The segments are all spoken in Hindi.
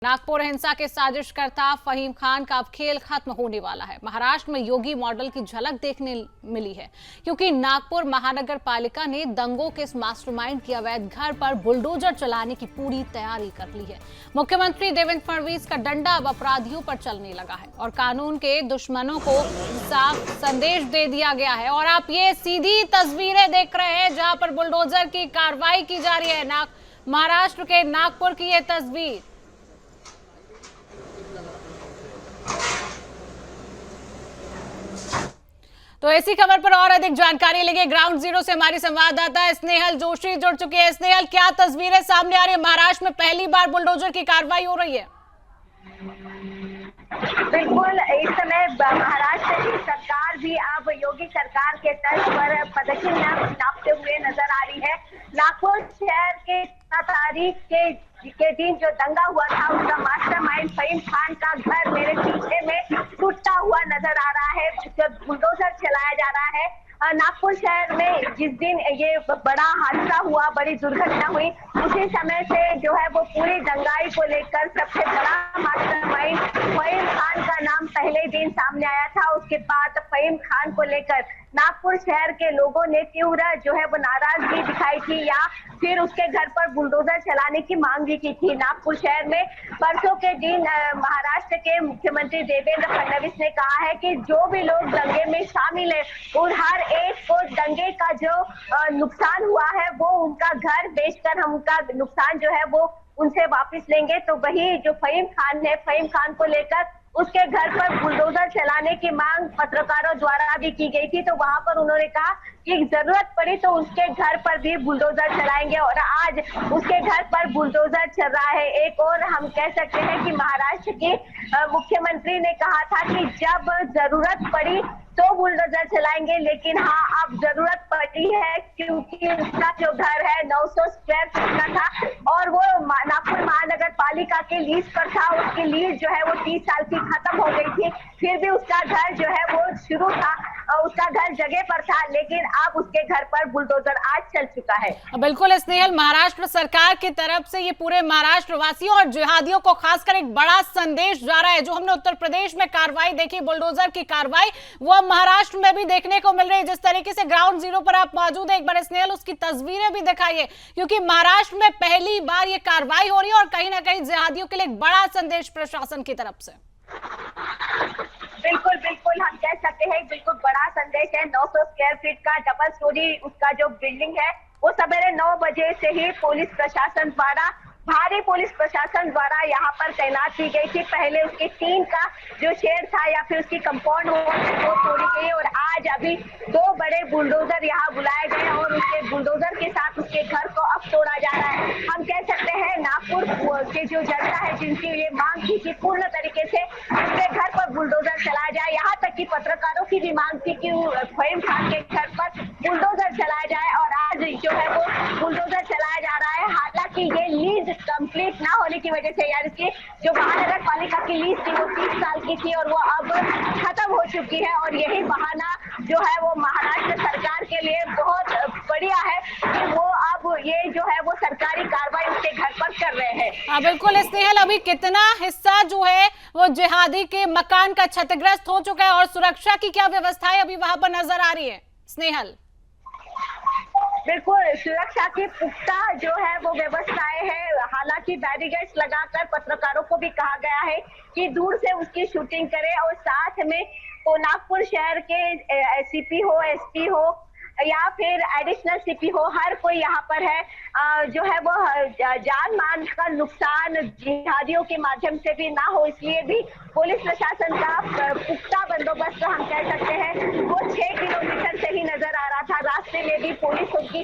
नागपुर हिंसा के साजिशकर्ता फहीम खान का अब खेल खत्म होने वाला है। महाराष्ट्र में योगी मॉडल की झलक देखने मिली है, क्योंकि नागपुर महानगर पालिका ने दंगों के इस मास्टरमाइंड के अवैध घर पर बुलडोजर चलाने की पूरी तैयारी कर ली है। मुख्यमंत्री देवेंद्र फडणवीस का डंडा अब अपराधियों पर चलने लगा है और कानून के दुश्मनों को साफ संदेश दे दिया गया है। और आप ये सीधी तस्वीरें देख रहे हैं जहां पर बुलडोजर की कार्रवाई की जा रही है। महाराष्ट्र के नागपुर की ये तस्वीर। तो ऐसी खबर पर और अधिक जानकारी लेंगे ग्राउंड जीरो से हमारी संवाददाता स्नेहल जोशी जुड़ चुकी है। स्नेहल, क्या तस्वीरें सामने आ रही है? महाराष्ट्र में पहली बार बुलडोजर की कार्रवाई हो रही है। बिल्कुल, इस समय महाराष्ट्र की सरकार भी अब योगी सरकार के तर्ज पर प्रदर्शन नापते हुए नजर आ रही है। नागपुर शहर के 7 तारीख के दिन जो दंगा हुआ था, उसका मास्टरमाइंड फहीम खान का घर मेरे पीछे में टूटता हुआ नजर आ रहा है। जब बुलडोजर चलाया जा रहा है नागपुर शहर में, जिस दिन ये बड़ा हादसा हुआ, बड़ी दुर्घटना हुई, उसी समय से जो है वो पूरी दंगाई को लेकर सबसे बड़ा मास्टरमाइंड फहीम खान का नाम पहले दिन सामने आया था। उसके बाद फहीम खान को लेकर नागपुर शहर के लोगों ने तीव्र जो है वो नाराजगी दिखाई थी या फिर उसके घर पर बुलडोजर चलाने की मांग भी की थी। नागपुर शहर में परसों के दिन महाराष्ट्र के मुख्यमंत्री देवेंद्र फडणवीस ने कहा है कि जो भी लोग दंगे में शामिल है और हर एक को दंगे का जो नुकसान हुआ है वो उनका घर बेचकर हम उनका नुकसान जो है वो उनसे वापस लेंगे। तो वही जो फहीम खान है, फहीम खान को लेकर उसके घर पर बुलडोजर चलाने की मांग पत्रकारों द्वारा भी की गई थी। तो वहां पर उन्होंने कहा कि जरूरत पड़ी तो उसके घर पर भी बुलडोजर चलाएंगे और आज उसके घर पर बुलडोजर चल रहा है। एक और हम कह सकते हैं कि महाराष्ट्र के मुख्यमंत्री ने कहा था कि जब जरूरत पड़ी तो बुलडोजर चलाएंगे, लेकिन हाँ अब जरूरत पड़ी है क्योंकि उसका जो घर है 900 स्क्वायर फीट का था और वो नागपुर महानगर पालिका के लीज पर था। उसकी लीज जो है वो 30 साल की खत्म हो गई थी, फिर भी उसका घर जो है वो शुरू था, उसका घर जगह पर था, लेकिन अब उसके घर पर बुलडोजर आज चल चुका है। बिल्कुल स्नेहल, महाराष्ट्र सरकार की तरफ से ये पूरे महाराष्ट्र वासियों और जिहादियों को खासकर एक बड़ा संदेश जा रहा है। जो हमने उत्तर प्रदेश में कार्रवाई देखी, बुलडोजर की कार्रवाई, वो महाराष्ट्र में भी देखने को मिल रही है। जिस तरीके से ग्राउंड जीरो पर आप मौजूद है, एक बार स्नेहल उसकी तस्वीरें भी दिखाइए, क्योंकि महाराष्ट्र में पहली बार ये कार्रवाई हो रही है और कहीं ना कहीं जिहादियों के लिए एक बड़ा संदेश प्रशासन की तरफ से। बिल्कुल बिल्कुल, हम कह सकते हैं बिल्कुल बड़ा संदेश है। 900 स्क्वायर फीट का डबल स्टोरी उसका जो बिल्डिंग है वो सवेरे 9 बजे से ही पुलिस प्रशासन द्वारा, भारी पुलिस प्रशासन द्वारा यहाँ पर तैनात की गई थी। पहले उसके टीन का जो शेड था या फिर उसकी कंपाउंड वो तोड़ी गई और आज अभी 2 बड़े बुलडोजर यहाँ बुलाए गए और उसके बुलडोजर के साथ उसके घर को अब तोड़ा जा रहा है। हम कह सकते हैं नागपुर के जो जनता है जिनकी ये मांग थी कि पूर्ण तरीके से उसके घर पर बुलडोजर चलाया जाए, यहाँ तक कि पत्रकारों की भी मांग थी कि फहीम खान के घर पर बुलडोजर चलाया जाए और आज जो है वो बुलडोजर चलाया जा रहा है। हालांकि ये लीज कंप्लीट ना होने की वजह से, यानी कि जो महानगर पालिका की लीज थी वो 30 साल की थी और वो अब खत्म हो चुकी है और यही बहाना जो है वो महाराष्ट्र सरकार के लिए बहुत बढ़िया है कि वो अब ये जो है वो सरकारी कार्रवाई उसके घर पर कर रहे हैं। हाँ बिल्कुल स्नेहल, अभी कितना हिस्सा जो है वो जिहादी के मकान का क्षतिग्रस्त हो चुका है और सुरक्षा की क्या व्यवस्थाएं अभी वहां पर नजर आ रही है स्नेहल? बिल्कुल, सुरक्षा की पुख्ता जो है वो व्यवस्थाएं है। हालांकि बैरिकेड्स लगाकर पत्रकारों को भी कहा गया है कि दूर से उसकी शूटिंग करें और साथ में तो नागपुर शहर के सीपी हो, एसपी हो या फिर एडिशनल सीपी हो, हर कोई यहाँ पर है। जो है वो जान मान का नुकसान जिहादियों के माध्यम से भी ना हो, इसलिए भी पुलिस प्रशासन का पुख्ता बंदोबस्त हम कह सकते हैं वो 6 किलोमीटर से ही नजर आ रहा था। रास्ते में भी पुलिस की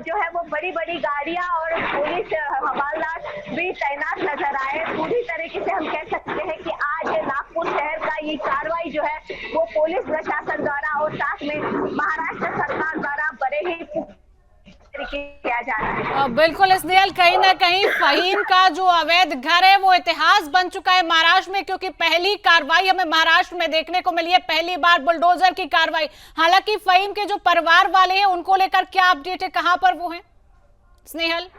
जो है वो बड़ी बड़ी गाड़ियां और पुलिस हवालदार भी तैनात नजर आए। पूरी तरीके से हम कह सकते हैं कि आज नागपुर शहर का ये कार्रवाई जो है वो पुलिस प्रशासन द्वारा और साथ में महाराष्ट्र सरकार द्वारा बड़े ही किया जा रहा है। बिल्कुल स्नेहल, कहीं ना कहीं फहीम का जो अवैध घर है वो इतिहास बन चुका है महाराष्ट्र में, क्योंकि पहली कार्रवाई हमें महाराष्ट्र में देखने को मिली है, पहली बार बुलडोजर की कार्रवाई। हालांकि फहीम के जो परिवार वाले हैं उनको लेकर क्या अपडेट है, कहां पर वो हैं स्नेहल?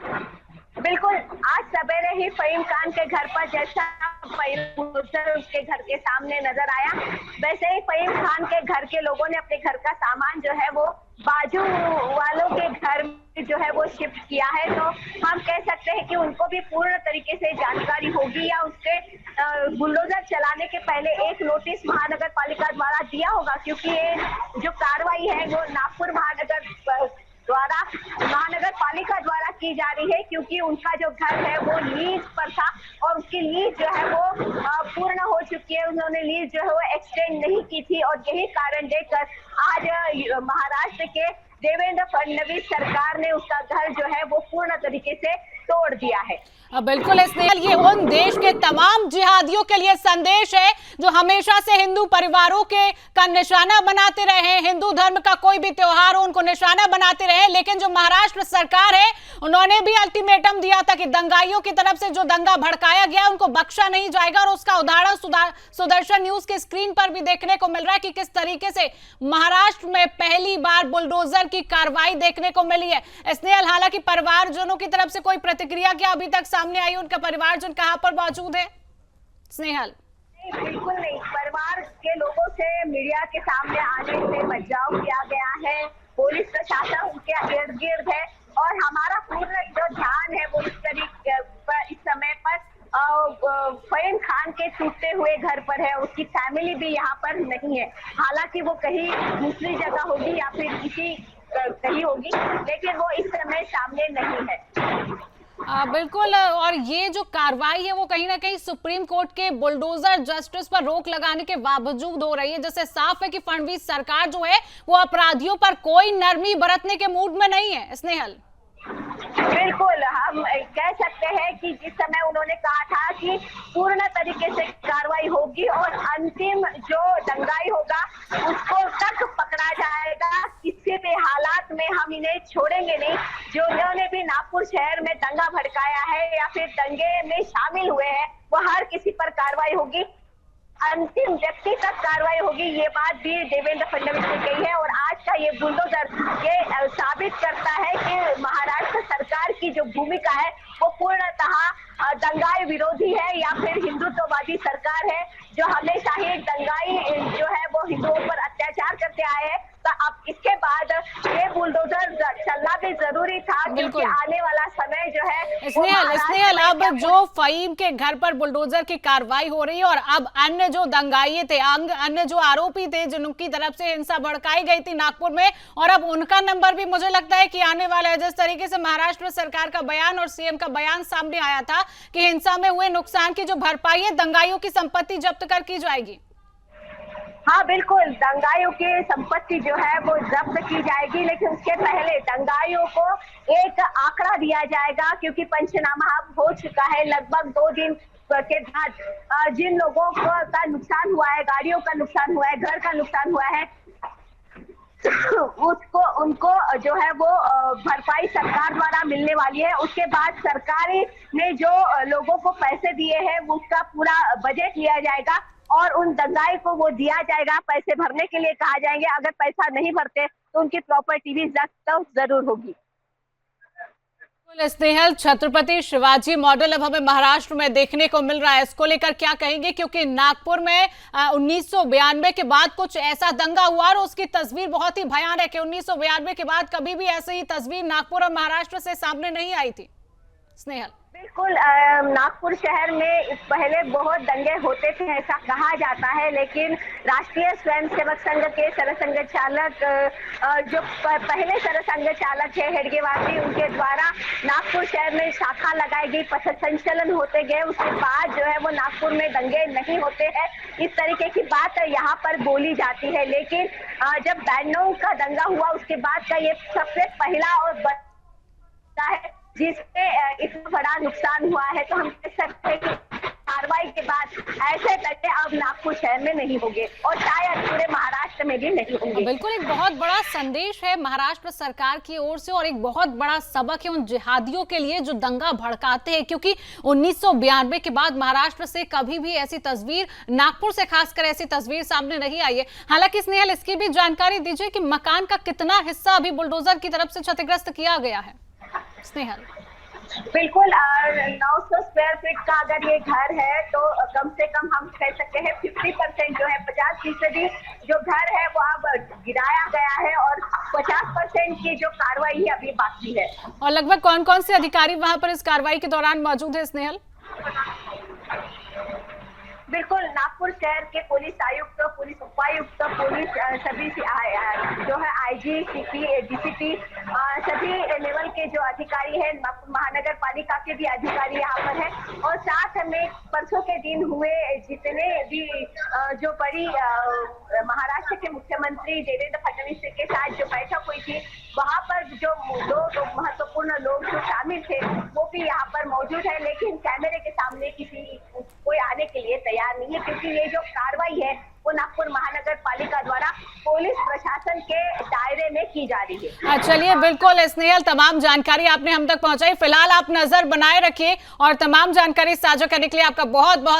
बिल्कुल, आज सवेरे ही फहीम खान के घर पर जैसा बुलडोजर उसके घर के सामने नजर आया, वैसे ही फहीम खान के घर के लोगों ने अपने घर का सामान जो है वो बाजू वालों के घर में जो है वो शिफ्ट किया है। तो हम कह सकते हैं कि उनको भी पूर्ण तरीके से जानकारी होगी, या उसके बुलडोजर चलाने के पहले एक नोटिस महानगर पालिका द्वारा दिया होगा, क्योंकि ये जो कार्रवाई है वो नागपुर महानगर पालिका द्वारा की जा रही है, क्योंकि उनका जो घर है वो लीज पर था और उसकी लीज जो है वो पूर्ण हो चुकी है। उन्होंने लीज जो है वो एक्सटेंड नहीं की थी, और यही कारण देकर आज महाराष्ट्र के देवेंद्र फडणवीस सरकार ने उसका घर जो है वो पूर्ण तरीके से तोड़ दिया है। बिल्कुल स्नेहल, ये उन देश के तमाम जिहादियों के लिए संदेश है जो हमेशा से हिंदू परिवारों के का निशाना बनाते रहे हैं। हिंदू धर्म का कोई भी त्योहार हो उनको निशाना बनाते रहे, लेकिन जो महाराष्ट्र सरकार है उन्होंने भी अल्टीमेटम दिया था कि दंगाइयों की तरफ से जो दंगा भड़काया गया उनको बख्शा नहीं जाएगा। और उसका उदाहरण सुदर्शन न्यूज के स्क्रीन पर भी देखने को मिल रहा है कि किस तरीके से महाराष्ट्र में पहली बार बुलडोजर की कार्रवाई देखने को मिली है। स्नेहल, हालांकि परिवारजनों की तरफ से कोई प्रतिक्रिया क्या अभी तक सामने आई? उनका परिवारजन कहां पर मौजूद है? स्नेहल, बिल्कुल नहीं, परिवार के लोगों से मीडिया के सामने आने से बचाव किया गया है। पुलिस प्रशासन उनके इर्द गिर्द है, और हमारा पूर्ण जो ध्यान है वो इस समय पर फहीम खान के टूटते हुए घर पर है। उसकी फैमिली भी यहाँ पर नहीं है, हालांकि वो कहीं दूसरी जगह होगी या फिर किसी कहीं होगी, लेकिन वो इस समय सामने नहीं है। बिल्कुल, और ये जो कार्रवाई है वो कहीं ना कहीं सुप्रीम कोर्ट के बुलडोजर जस्टिस पर रोक लगाने के बावजूद हो रही है, जिससे साफ है कि फडणवीस सरकार जो है वो अपराधियों पर कोई नरमी बरतने के मूड में नहीं है। स्नेहल, बिल्कुल, हम कह सकते हैं कि जिस समय उन्होंने कहा था कि पूर्ण तरीके से कार्रवाई होगी और अंतिम जो दंगाई होगा उसको तक पकड़ा जाएगा, किसी भी हालात में हम इन्हें छोड़ेंगे नहीं। जो इन्होंने भी नागपुर शहर में दंगा भड़काया है या फिर दंगे में शामिल हुए हैं, वो हर किसी पर कार्रवाई होगी, अंतिम व्यक्ति तक कार्रवाई होगी। ये बात भी देवेंद्र फडणवीस ने कही है, और आज का ये बुलडोजर ये साबित करता है कि महाराष्ट्र सरकार की जो भूमिका है वो पूर्णतः दंगाई विरोधी है या फिर हिंदुत्ववादी सरकार है, जो हमेशा ही दंगाई जो है वो हिंदुओं पर अत्याचार करते आए हैं। तो अब इसके बाद ये बुलडोजर चलना भी जरूरी था, क्योंकि आने वाला समय जो है स्नेहल, अब जो फहीम के घर पर बुलडोजर की कार्रवाई हो रही है और अब अन्य जो दंगाई थे, अन्य जो आरोपी थे जिनकी तरफ से हिंसा भड़काई गई थी नागपुर में, और अब उनका नंबर भी मुझे लगता है कि आने वाला है। जिस तरीके से महाराष्ट्र सरकार का बयान और सीएम का बयान सामने आया था कि हिंसा में हुए नुकसान की जो भरपाई है दंगाइयों की संपत्ति जब्त कर की जाएगी। हाँ बिल्कुल, दंगाइयों की संपत्ति जो है वो जब्त की जाएगी, लेकिन उसके पहले दंगाइयों को एक आंकड़ा दिया जाएगा, क्योंकि पंचनामा हो चुका है। लगभग 2 दिन के बाद जिन लोगों का नुकसान हुआ है, गाड़ियों का नुकसान हुआ है, घर का नुकसान हुआ है, उनको जो है वो भरपाई सरकार द्वारा मिलने वाली है। उसके बाद सरकार ने जो लोगों को पैसे दिए हैं उसका पूरा बजट लिया जाएगा और उन दंगाई को वो दिया जाएगा, पैसे भरने के लिए कहा जाएंगे। अगर पैसा नहीं भरते तो उनकी प्रॉपर्टी भी जब्त जरूर होगी। स्नेहल, छत्रपति शिवाजी मॉडल अब हमें महाराष्ट्र में देखने को मिल रहा है, इसको लेकर क्या कहेंगे? क्योंकि नागपुर में 1992 के बाद कुछ ऐसा दंगा हुआ और उसकी तस्वीर बहुत ही भयानक है। 1992 के बाद कभी भी ऐसी ही तस्वीर नागपुर और महाराष्ट्र से सामने नहीं आई थी। स्नेहल, बिल्कुल, नागपुर शहर में पहले बहुत दंगे होते थे ऐसा कहा जाता है, लेकिन राष्ट्रीय स्वयंसेवक संघ के सरसंघ चालक जो पहले सरसंघ चालक है हेडगेवार, उनके द्वारा नागपुर शहर में शाखा लगाई गई, पथ संचलन होते गए। उसके बाद जो है वो नागपुर में दंगे नहीं होते हैं, इस तरीके की बात यहाँ पर बोली जाती है। लेकिन जब 92 का दंगा हुआ उसके बाद का ये सबसे पहला और बड़ा है जिससे इतना बड़ा नुकसान हुआ है। तो हम कह सकते हैं कि कार्रवाई के बाद ऐसे दंगे अब नागपुर शहर में नहीं होंगे और शायद पूरे महाराष्ट्र में भी नहीं होंगे। बिल्कुल, एक बहुत बड़ा संदेश है महाराष्ट्र सरकार की ओर से और एक बहुत बड़ा सबक है उन जिहादियों के लिए जो दंगा भड़काते हैं, क्योंकि 1992 के बाद महाराष्ट्र से कभी भी ऐसी तस्वीर, नागपुर से खासकर ऐसी तस्वीर सामने नहीं आई है। हालांकि स्नेहल, इसकी भी जानकारी दीजिए कि मकान का कितना हिस्सा अभी बुलडोजर की तरफ से क्षतिग्रस्त किया गया है? स्नेहल, बिल्कुल 900 स्क्वायर फीट का अगर ये घर है तो कम से कम हम कह सकते हैं 50% जो है 50% जो घर है वो अब गिराया गया है और 50% की जो कार्रवाई है अभी बाकी है। और लगभग कौन कौन से अधिकारी वहां पर इस कार्रवाई के दौरान मौजूद है स्नेहल? बिल्कुल नागपुर शहर के पुलिस आयुक्त, पुलिस उपायुक्त, पुलिस सभी जो है आईजी, सीपी, डीसीपी सभी लेवल के जो अधिकारी हैं, नागपुर महानगर पालिका के भी अधिकारी यहाँ पर है। और साथ में परसों के दिन हुए जितने भी जो बड़ी महाराष्ट्र के मुख्यमंत्री देवेंद्र फडणवीस के साथ जो बैठक हुई थी वहाँ पर जो लोग महत्वपूर्ण लोग जो शामिल थे वो भी यहाँ पर मौजूद है, लेकिन कैमरे के सामने कोई आने के लिए तैयार नहीं है क्योंकि ये जो कार्रवाई है वो नागपुर महानगर पालिका द्वारा पुलिस प्रशासन के दायरे में की जा रही है। चलिए बिल्कुल स्नेहल, तमाम जानकारी आपने हम तक पहुंचाई। फिलहाल आप नजर बनाए रखिए और तमाम जानकारी साझा करने के लिए आपका बहुत बहुत